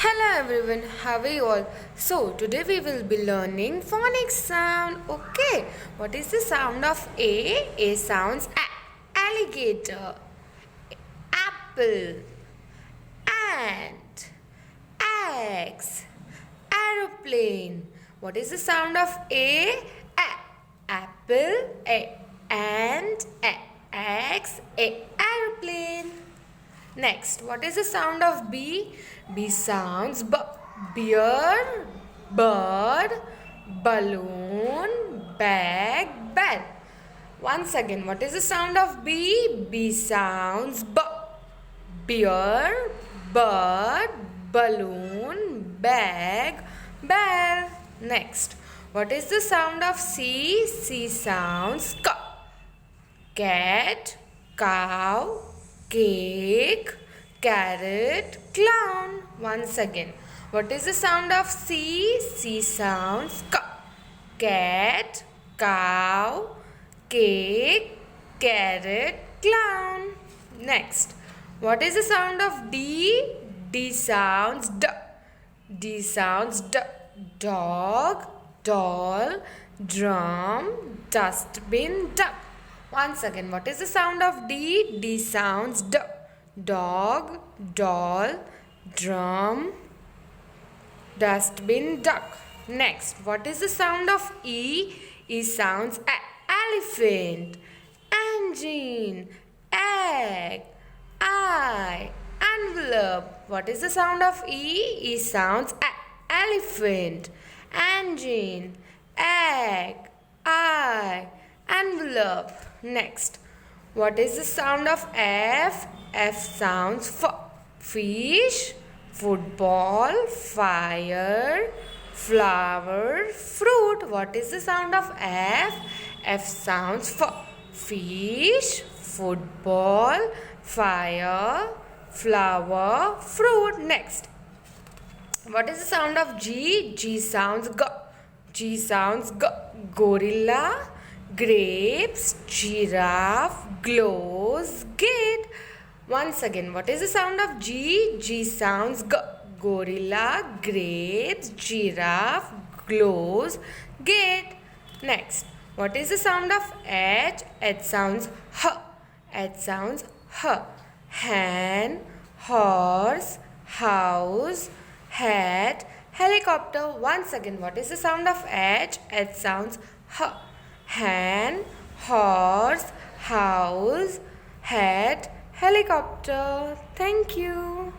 Hello everyone, how are you all? So today we will be learning phonic sound. Okay, what is the sound of A? A sounds alligator, apple, ant, axe, aeroplane. What is the sound of A? Apple, ant, axe, aeroplane. Next, what is the sound of B? B sounds beer, bird, balloon, bag, bell. Once again, what is the sound of B? B sounds beer, bird, balloon, bag, bell. Next, what is the sound of C? C sounds cat, cow, cake, carrot, clown. Once again, what is the sound of C? C sounds cat, cow, cake, carrot, clown. Next, what is the sound of D? D sounds D sounds dog, doll, drum, dustbin, duck. Once again, what is the sound of D? D sounds dog, doll, drum, dustbin, duck. Next, what is the sound of E? E sounds elephant, engine, egg, eye, envelope. What is the sound of E? E sounds elephant, engine, egg, eye, envelope. Next, what is the sound of F? F sounds fish, football, fire, flower, fruit. What is the sound of F? F sounds fish, football, fire, flower, fruit. Next, what is the sound of G? G sounds gorilla, grapes, giraffe, glows, gate. Once again, what is the sound of G? G sounds gorilla, grapes, giraffe, glows, gate. Next, what is the sound of H? H sounds H sounds hen, horse, house, hat, helicopter. Once again, what is the sound of H? H sounds hen, horse, house, hat, helicopter. Thank you.